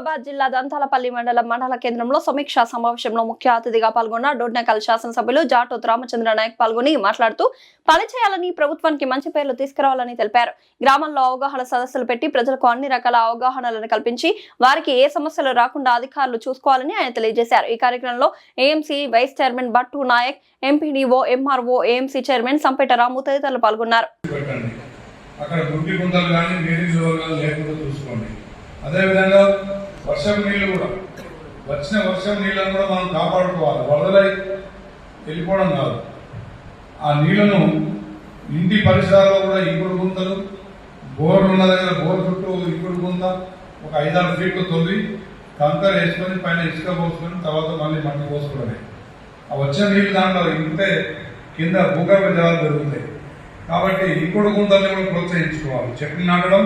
మహబూబాబాద్ జిల్లా దంతాలపల్లి మండల కేంద్రంలో సమీక్షా సమావేశంలో ముఖ్య అతిథిగా పాల్గొన్న డొడ్నకల్ శాసనసభ్యులు జాటోత్ రామచంద్ర నాయక్ పాల్గొని మాట్లాడుతూ పనిచేయాలని ప్రభుత్వానికి మంచి పేర్లు తీసుకురావాలని తెలిపారు. గ్రామంలో అవగాహన సదస్సులు పెట్టి ప్రజలకు అన్ని రకాల అవగాహనలను కల్పించి వారికి ఏ సమస్యలు రాకుండా అధికారులు చూసుకోవాలని ఆయన తెలియజేశారు. ఈ కార్యక్రమంలో AMC vice chairman Battu Nayak, MPDO, MRO, AMC chairman Sampeta Ramu తదితరులు పాల్గొన్నారు. అక్కడ గుడ్డి గుంతలు కానీ నీటి కానీ లేకుండా చూసుకోండి. అదేవిధంగా వర్షం నీళ్లు కూడా వచ్చిన వర్షం నీళ్ళను కూడా మనం కాపాడుకోవాలి. వరదలై వెళ్ళిపోవడం కాదు. ఆ నీళ్లను ఇంటి పరిసరాల్లో కూడా ఇంకుడు గుంతలు, బోర్లు ఉన్న దగ్గర బోర్ చుట్టూ ఇంకుడు గుంత ఒక 5-6 ఫీట్లు తొవ్వి కంకర వేసుకొని పైన ఇసుక పోసుకొని తర్వాత మళ్ళీ మట్టి పోసుకోవడమే. ఆ వచ్చిన నీళ్ళు దాంట్లో ఇంటే కింద భూగర్భ జలాలు పెరుగుతాయి. కాబట్టి ఇంకుడు గుంతల్ని కూడా ప్రోత్సహించుకోవాలి. చెట్లు నాటడం,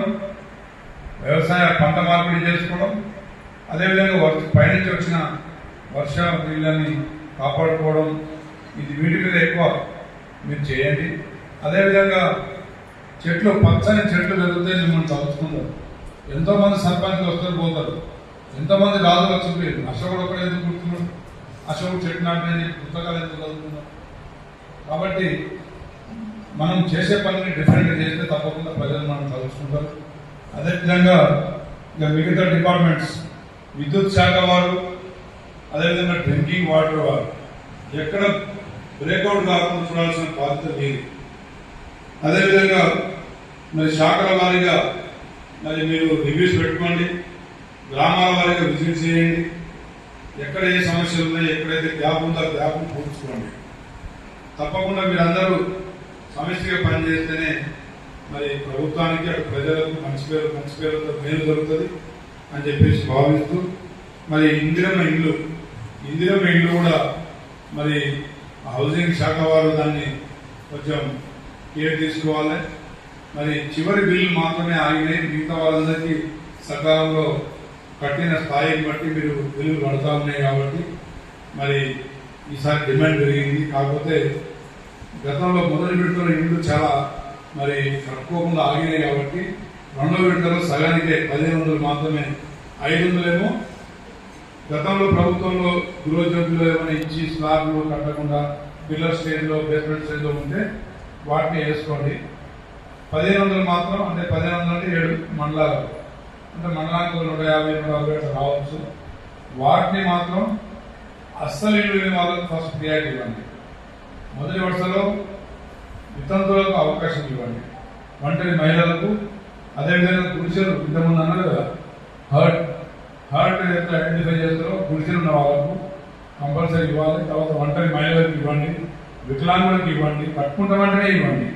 వ్యవసాయ పంట మార్పిడి చేసుకోవడం, అదేవిధంగా పైనుంచి వచ్చిన వర్ష నీళ్ళని కాపాడుకోవడం, ఇది వీటి మీద ఎక్కువ మీరు చేయండి. అదేవిధంగా చెట్లు, పచ్చని చెట్లు పెరిగితే మిమ్మల్ని తలుచుకుంటారు. ఎంతోమంది సర్పంచ్లు వస్తారు పోతారు, ఎంతోమంది రాజులు వచ్చిపోయారు. అశోకుడు ఒకటి ఎందుకు గుర్తున్నాడు, అశోకుడు చెట్టు నాటని పుస్తకాలు ఎందుకు చదువుతున్నారు. కాబట్టి మనం చేసే పనిని డిఫరెంట్గా చేస్తే తప్పకుండా ప్రజలు మనం తలుచుకుంటారు. అదేవిధంగా ఇక మిగతా డిపార్ట్మెంట్స్, విద్యుత్ శాఖ వారు, అదేవిధంగా డ్రింకింగ్ వాటర్ వారు ఎక్కడ బ్రేక్అవుట్ కాకుండా చూడాల్సిన బాధ్యత లేదు. అదేవిధంగా మరి శాఖల వారీగా మరి మీరు రివ్యూస్ పెట్టుకోండి, గ్రామాల వారీగా విజిట్ చేయండి. ఎక్కడ ఏ సమస్యలు ఉన్నాయి, ఎక్కడైతే గ్యాప్ ఉందో ఆ గ్యాప్ను పూడ్చుకోండి. తప్పకుండా మీరందరూ సమస్యగా పనిచేస్తేనే మరి ప్రభుత్వానికి అటు ప్రజలకు మంచి పేరుతో మేలు జరుగుతుంది అని చెప్పేసి భావిస్తూ, మరి ఇందిరమ్మ ఇల్లు కూడా మరి హౌసింగ్ శాఖ వారు దాన్ని కొంచెం కేర్ తీసుకోవాలి. మరి చివరి బిల్లు మాత్రమే ఆగినాయి. మిగతా వాళ్ళందరికీ సకాలంలో కట్టిన స్థాయిని బట్టి మీరు బిల్లులు పడతా ఉన్నాయి. కాబట్టి మరి ఈసారి డిమాండ్ పెరిగింది. కాకపోతే గతంలో మొదటి విడతలో ఇళ్ళు చాలా మరి కట్టుకోకుండా ఆగినాయి. కాబట్టి రెండో విడతలో సగానికే 1500 మాత్రమే. 500 గతంలో ప్రభుత్వంలో గృహజ్యోతిలో ఏమైనా ఇచ్చి స్లాబ్లు కట్టకుండా పిల్లర్ స్టేజ్లో, బేస్మెంట్ స్టేజ్లో ఉంటే వాటిని వేసుకోండి. 1500 మాత్రం, అంటే 1500 అంటే 7 మండలాలు, అంటే మండలానికి 150-160 రావచ్చు. వాటిని మాత్రం అస్సలు ఇల్లు లేని వాళ్ళకి ఫస్ట్ ప్రియారిటీ ఇవ్వండి. మొదటి వరుసలో వితంతువులకు అవకాశం ఇవ్వండి, ఒంటరి మహిళలకు. అదేవిధంగా గుడిసెలు ఇంతకుముందు అన్నారు కదా, హర్ట్ ఎంత ఐడెంటిఫై చేస్తారో గుడిసెలు ఉన్న వాళ్ళకు కంపల్సరీ ఇవ్వాలి. తర్వాత ఒంటరి మహిళలకు ఇవ్వండి, వికలాంగులకు ఇవ్వండి, కట్టుకుంటామంటేనే ఇవ్వండి,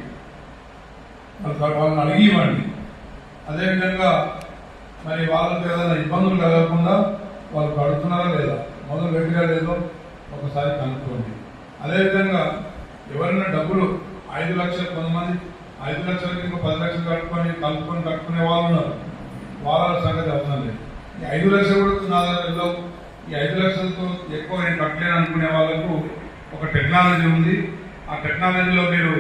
వాళ్ళని అడిగి ఇవ్వండి. అదేవిధంగా మరి వాళ్ళకి ఏదైనా ఇబ్బందులు కలగకుండా వాళ్ళు కడుతున్నారా లేదా, మొదలు పెట్టిగా లేదో ఒకసారి కనుక్కోండి. అదేవిధంగా ఎవరైనా డబ్బులు 5 లక్షలు, కొంతమంది 5 లక్షలకి ఇంకా 10 లక్షలు కట్టుకునే వాళ్ళు ఉన్నారు. వాళ్ళ సంగతి అవసరం లేదు. ఈ 5 లక్షలు కూడా నా దగ్గర, ఈ 5 లక్షలతో ఎక్కువ నేను కట్టలేను అనుకునే వాళ్ళకు ఒక టెక్నాలజీ ఉంది. ఆ టెక్నాలజీలో మీరు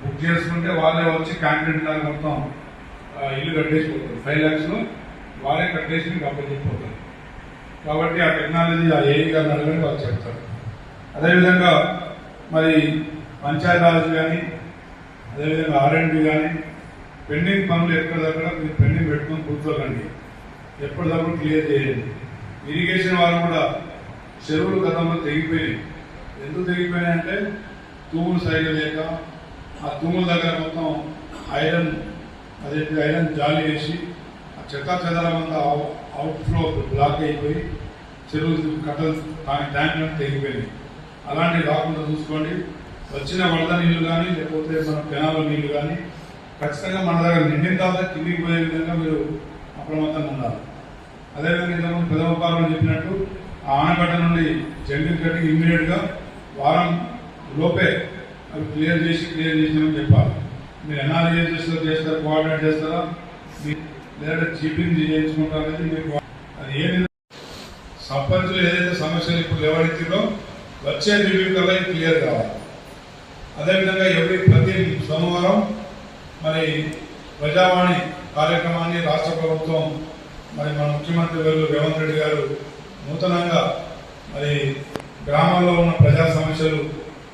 బుక్ చేసుకుంటే వాళ్ళే వచ్చి కాంక్రీట్ లాగా మొత్తం ఇల్లు కట్టేసిపోతారు. 5 లక్షలు వాళ్ళే కట్టేసి మీకు అప్పచెప్పిపోతారు. కాబట్టి ఆ టెక్నాలజీ ఆ ఏఈ గారిని అడగండి, వాళ్ళు చెప్తారు. అదేవిధంగా మరి పంచాయతీరాజ్ కానీ, అదేవిధంగా R&B కానీ, పెండింగ్ పనులు ఎక్కడిదక్కడ మీరు పెండింగ్ పెట్టుకొని కూర్చోకండి, ఎప్పటికప్పుడు క్లియర్ చేయండి. ఇరిగేషన్ వాళ్ళు కూడా చెరువులు గతంలో తెగిపోయినాయి. ఎందుకు తెగిపోయినాయి అంటే తూములు సరిగా లేక, ఆ తూముల దగ్గర మొత్తం ఐరన్ జాలి వేసి ఆ చెత్త చెదరం అంతా అవుట్ఫ్లో బ్లాక్ అయిపోయి చెరువులు కట్టలు ట్యాంకులను తెగిపోయినాయి. అలాంటివి రాకుండా చూసుకోండి. వచ్చిన వరద నీళ్లు కానీ, లేకపోతే మన కెనాల నీళ్లు కానీ ఖచ్చితంగా మన దగ్గర నిండిన తర్వాత కిందికి పోయే విధంగా మీరు అప్రమత్తంగా ఉండాలి. అదేవిధంగా ఇంతకుముందు పెదవపాలన చెప్పినట్టు ఆ ఆనకట్ట నుండి జంగిల్ కట్టి ఇమ్మీడియట్గా వారం లోపే అవి క్లియర్ చేసినామని చెప్పాలి. మీరు ఎన్ఆర్ఈఎస్ చేస్తారా, కోఆర్డినేట్ చేస్తారా, లేదా చీపింగ్ చేయించుకుంటారా అనేది మీరు అది ఏది సర్పంచులు ఏదైతే సమస్యలు ఇప్పుడు లేవనెత్తిందో వచ్చే రివ్యూ కల్లా క్లియర్ కావాలి. అదేవిధంగా ప్రతి సోమవారం మరి ప్రజావాణి కార్యక్రమాన్ని రాష్ట్ర ప్రభుత్వం మరి మన ముఖ్యమంత్రి గారు రేవంత్ రెడ్డి గారు నూతనంగా మరి గ్రామాల్లో ఉన్న ప్రజా సమస్యలు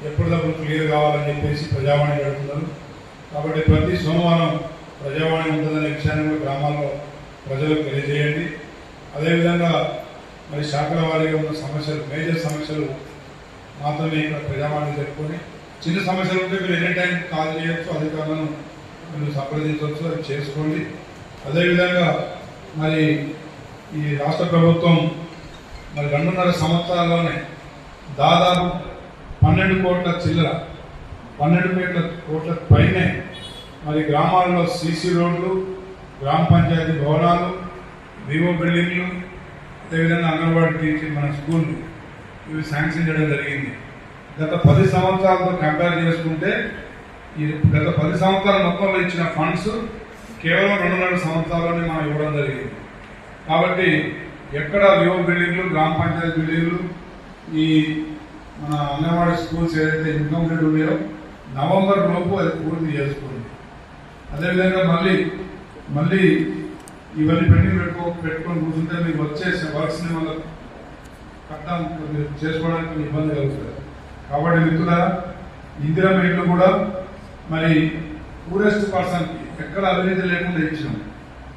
ఎప్పటికప్పుడు క్లియర్ కావాలని చెప్పేసి ప్రజావాణి పెడుతున్నారు. కాబట్టి ప్రతి సోమవారం ప్రజావాణి ఉంటుందనే విషయాన్ని కూడా గ్రామాల్లో ప్రజలకు తెలియజేయండి. అదేవిధంగా మరి శాఖల వారీగా ఉన్న సమస్యలు, మేజర్ సమస్యలు మాత్రమే ఇక్కడ ప్రజావాణి చెప్పుకొని, చిన్న సమస్యలు ఉంటే మీరు ఎనీ టైం కాల్ చేయొచ్చు, అధికారులను మీరు సంప్రదించవచ్చు, అది చేసుకోండి. అదేవిధంగా మరి ఈ రాష్ట్ర ప్రభుత్వం మరి 2.5 సంవత్సరాల్లోనే దాదాపు 12 కోట్ల చిల్లర, 12 కోట్ల పైనే మరి గ్రామాల్లో సీసీ రోడ్లు, గ్రామ పంచాయతీ భవనాలు, వివో బిల్డింగ్లు, అదేవిధంగా అంగన్వాడీ టీచర్ మన స్కూళ్ళు ఇవి శాంక్షన్ చేయడం జరిగింది. గత 10 సంవత్సరాలతో కంపేర్ చేసుకుంటే ఈ గత 10 సంవత్సరాల మొత్తంలో ఇచ్చిన ఫండ్స్ కేవలం 2.5 సంవత్సరాల్లోనే మనం ఇవ్వడం జరిగింది. కాబట్టి ఎక్కడ వివో బిల్డింగ్లు, గ్రామ పంచాయతీ బిల్డింగ్లు, ఈ మన అంగన్వాడీ స్కూల్స్ ఏదైతే ఇన్కంప్లీట్ ఉన్నాయో నవంబర్ లోపు అది పూర్తి చేసుకోండి. అదేవిధంగా మళ్ళీ ఇవన్నీ పెండింగ్ పెట్టుకొని కూర్చుంటే మీకు వచ్చే వర్క్స్ని మళ్ళీ కట్టడానికి చేసుకోవడానికి ఇబ్బంది కలుగుతుంది. కాబట్టి మిత్రులారా, ఇందిరా ఇళ్ళు కూడా మరి పూరెస్ట్ పర్సన్కి ఎక్కడ అవినీతి లేకుండా ఇచ్చినాం.